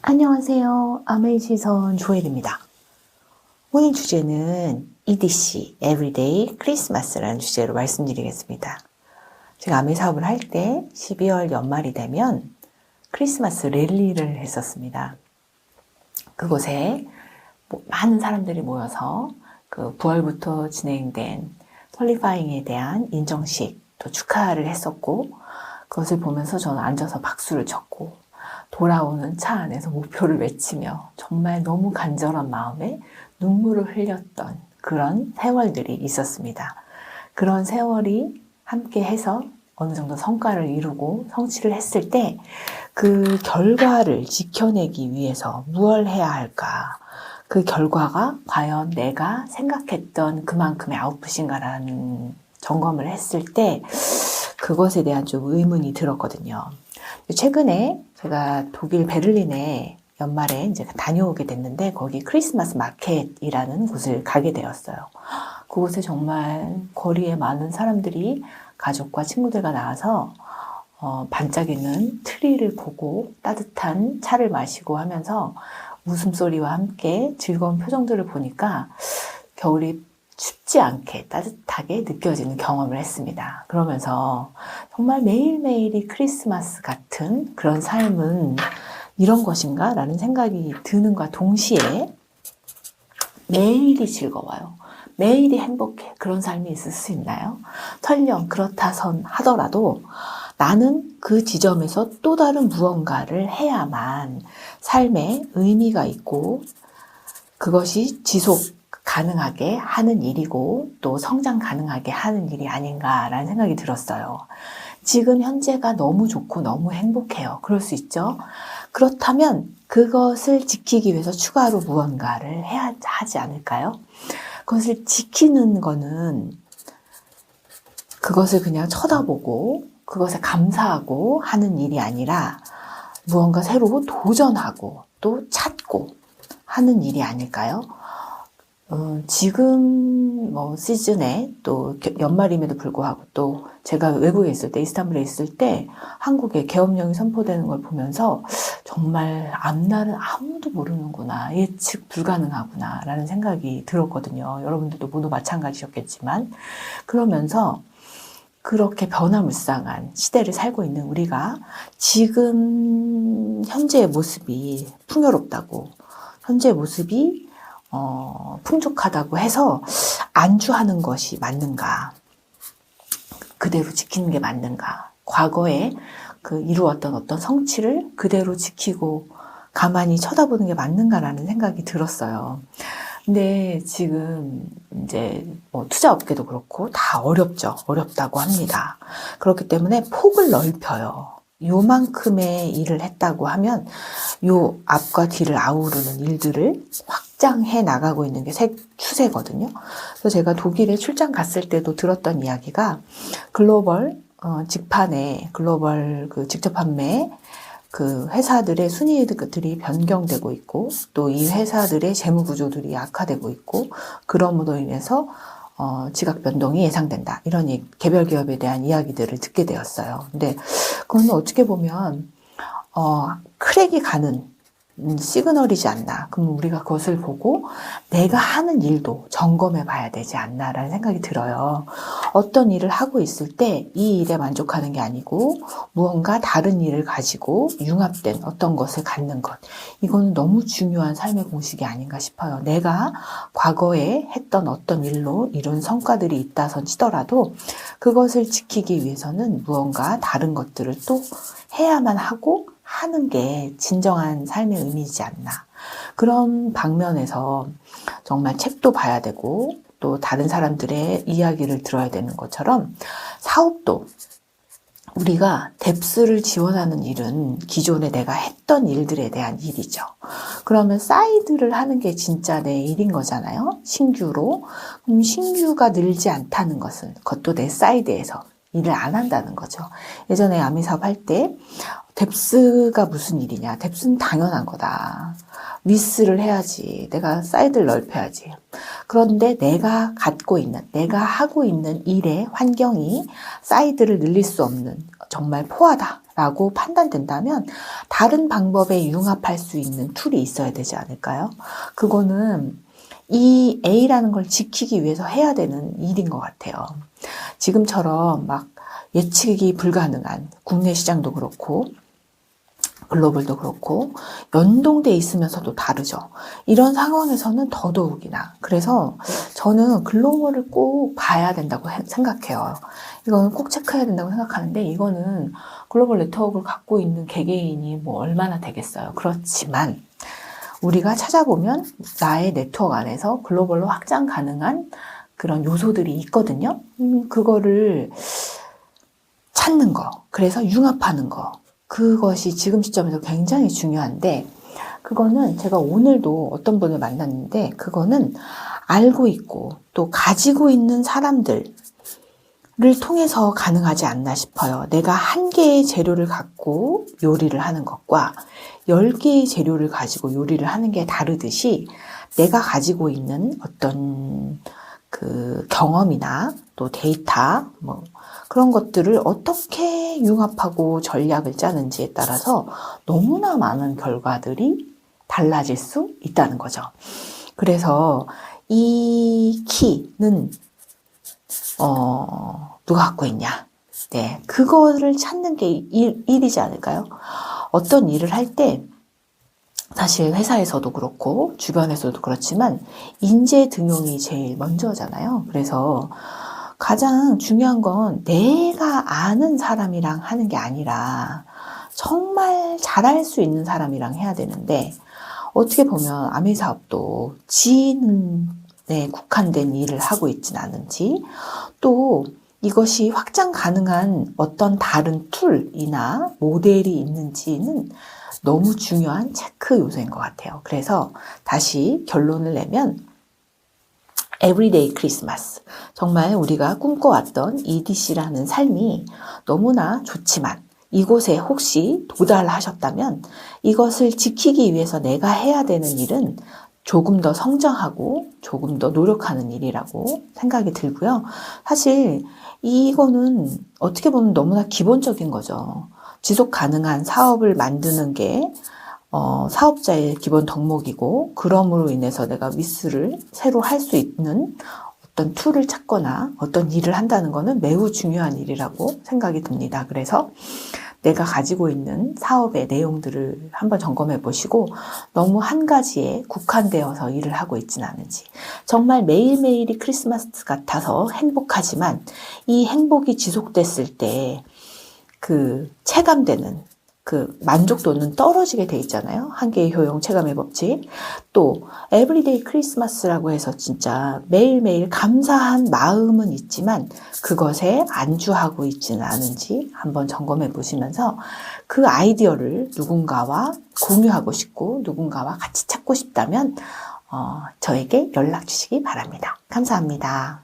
안녕하세요. 아메이시선 조엘입니다. 오늘 주제는 EDC, Everyday Christmas라는 주제로 말씀드리겠습니다. 제가 아메 사업을 할 때 12월 연말이 되면 크리스마스 랠리를 했었습니다. 그곳에 많은 사람들이 모여서 그 9월부터 진행된 퀄리파잉에 대한 인정식, 또 축하를 했었고, 그것을 보면서 저는 앉아서 박수를 쳤고, 돌아오는 차 안에서 목표를 외치며 정말 너무 간절한 마음에 눈물을 흘렸던 그런 세월들이 있었습니다. 그런 세월이 함께 해서 어느 정도 성과를 이루고 성취를 했을 때 그 결과를 지켜내기 위해서 무엇을 해야 할까? 그 결과가 과연 내가 생각했던 그만큼의 아웃풋인가라는 점검을 했을 때 그것에 대한 좀 의문이 들었거든요. 최근에 제가 독일 베를린에 연말에 이제 다녀오게 됐는데 거기 크리스마스 마켓이라는 곳을 가게 되었어요. 그곳에 정말 거리에 많은 사람들이 가족과 친구들과 나와서 반짝이는 트리를 보고 따뜻한 차를 마시고 하면서 웃음소리와 함께 즐거운 표정들을 보니까 겨울이 춥지 않게 따뜻하게 느껴지는 경험을 했습니다. 그러면서 정말 매일매일이 크리스마스 같은 그런 삶은 이런 것인가? 라는 생각이 드는과 동시에 매일이 즐거워요. 매일이 행복해. 그런 삶이 있을 수 있나요? 설령 그렇다선 하더라도 나는 그 지점에서 또 다른 무언가를 해야만 삶에 의미가 있고 그것이 지속 가능하게 하는 일이고 또 성장 가능하게 하는 일이 아닌가라는 생각이 들었어요. 지금 현재가 너무 좋고 너무 행복해요. 그럴 수 있죠. 그렇다면 그것을 지키기 위해서 추가로 무언가를 해야 하지 않을까요? 그것을 지키는 거는 그것을 그냥 쳐다보고 그것에 감사하고 하는 일이 아니라 무언가 새로 도전하고 또 찾고 하는 일이 아닐까요? 지금 시즌에 또 연말임에도 불구하고 또 제가 외국에 있을 때 이스탄불에 있을 때 한국에 계엄령이 선포되는 걸 보면서 정말 앞날은 아무도 모르는구나, 예측 불가능하구나 라는 생각이 들었거든요. 여러분들도 모두 마찬가지셨겠지만 그러면서 그렇게 변화무쌍한 시대를 살고 있는 우리가 지금 현재의 모습이 풍요롭다고, 현재의 모습이 풍족하다고 해서 안주하는 것이 맞는가? 그대로 지키는 게 맞는가? 과거에 그 이루었던 어떤 성취를 그대로 지키고 가만히 쳐다보는 게 맞는가라는 생각이 들었어요. 근데 지금 이제 투자업계도 그렇고 다 어렵죠. 어렵다고 합니다. 그렇기 때문에 폭을 넓혀요. 요만큼의 일을 했다고 하면 요 앞과 뒤를 아우르는 일들을 확장해 나가고 있는 게 추세거든요. 그래서 제가 독일에 출장 갔을 때도 들었던 이야기가 글로벌 직판에 글로벌 그 직접 판매 그 회사들의 순이익들이 변경되고 있고 또 이 회사들의 재무 구조들이 악화되고 있고 그럼으로 인해서 지각 변동이 예상된다. 이런 개별 기업에 대한 이야기들을 듣게 되었어요. 근데 그건 어떻게 보면 크랙이 가는 시그널이지 않나. 그럼 우리가 그것을 보고 내가 하는 일도 점검해 봐야 되지 않나라는 생각이 들어요. 어떤 일을 하고 있을 때 이 일에 만족하는 게 아니고 무언가 다른 일을 가지고 융합된 어떤 것을 갖는 것. 이거는 너무 중요한 삶의 공식이 아닌가 싶어요. 내가 과거에 했던 어떤 일로 이룬 성과들이 있다선 치더라도 그것을 지키기 위해서는 무언가 다른 것들을 또 해야만 하고 하는 게 진정한 삶의 의미이지 않나. 그런 방면에서 정말 책도 봐야 되고 또 다른 사람들의 이야기를 들어야 되는 것처럼 사업도 우리가 뎁스를 지원하는 일은 기존에 내가 했던 일들에 대한 일이죠. 그러면 사이드를 하는 게 진짜 내 일인 거잖아요. 신규로. 그럼 신규가 늘지 않다는 것은 그것도 내 사이드에서 일을 안 한다는 거죠. 예전에 아미 사업 할 때 뎁스가 무슨 일이냐. 뎁스는 당연한 거다. 위스를 해야지. 내가 사이드를 넓혀야지. 그런데 내가 갖고 있는, 내가 하고 있는 일의 환경이 사이드를 늘릴 수 없는 정말 포화다. 라고 판단된다면 다른 방법에 융합할 수 있는 툴이 있어야 되지 않을까요? 그거는 이 A라는 걸 지키기 위해서 해야 되는 일인 것 같아요. 지금처럼 막 예측이 불가능한 국내 시장도 그렇고 글로벌도 그렇고 연동돼 있으면서도 다르죠. 이런 상황에서는 더더욱이나. 그래서 저는 글로벌을 꼭 봐야 된다고 생각해요. 이거는 꼭 체크해야 된다고 생각하는데 이거는 글로벌 네트워크를 갖고 있는 개개인이 뭐 얼마나 되겠어요. 그렇지만 우리가 찾아보면 나의 네트워크 안에서 글로벌로 확장 가능한 그런 요소들이 있거든요. 그거를 찾는 거, 그래서 융합하는 거, 그것이 지금 시점에서 굉장히 중요한데 그거는 제가 오늘도 어떤 분을 만났는데 그거는 알고 있고 또 가지고 있는 사람들을 통해서 가능하지 않나 싶어요. 내가 한 개의 재료를 갖고 요리를 하는 것과 10개의 재료를 가지고 요리를 하는 게 다르듯이 내가 가지고 있는 어떤 그 경험이나 또 데이터 뭐 그런 것들을 어떻게 융합하고 전략을 짜는지에 따라서 너무나 많은 결과들이 달라질 수 있다는 거죠. 그래서 이 키는 누가 갖고 있냐? 네, 그거를 찾는 게 일이지 않을까요? 어떤 일을 할 때 사실 회사에서도 그렇고 주변에서도 그렇지만 인재 등용이 제일 먼저잖아요. 그래서 가장 중요한 건 내가 아는 사람이랑 하는 게 아니라 정말 잘할 수 있는 사람이랑 해야 되는데 어떻게 보면 아메 사업도 지인에 국한된 일을 하고 있진 않은지 또 이것이 확장 가능한 어떤 다른 툴이나 모델이 있는지는 너무 중요한 체크 요소인 것 같아요. 그래서 다시 결론을 내면 Everyday Christmas. 정말 우리가 꿈꿔왔던 EDC라는 삶이 너무나 좋지만 이곳에 혹시 도달하셨다면 이것을 지키기 위해서 내가 해야 되는 일은 조금 더 성장하고 조금 더 노력하는 일이라고 생각이 들고요. 사실 이거는 어떻게 보면 너무나 기본적인 거죠. 지속 가능한 사업을 만드는 게 사업자의 기본 덕목이고 그럼으로 인해서 내가 미스를 새로 할 수 있는 어떤 툴을 찾거나 어떤 일을 한다는 것은 매우 중요한 일이라고 생각이 듭니다. 그래서 내가 가지고 있는 사업의 내용들을 한번 점검해 보시고 너무 한 가지에 국한되어서 일을 하고 있지는 않은지 정말 매일매일이 크리스마스 같아서 행복하지만 이 행복이 지속됐을 때 그 체감되는 그 만족도는 떨어지게 돼 있잖아요. 한계의 효용 체감의 법칙. 또 에브리데이 크리스마스라고 해서 진짜 매일매일 감사한 마음은 있지만 그것에 안주하고 있지는 않은지 한번 점검해 보시면서 그 아이디어를 누군가와 공유하고 싶고 누군가와 같이 찾고 싶다면 저에게 연락 주시기 바랍니다. 감사합니다.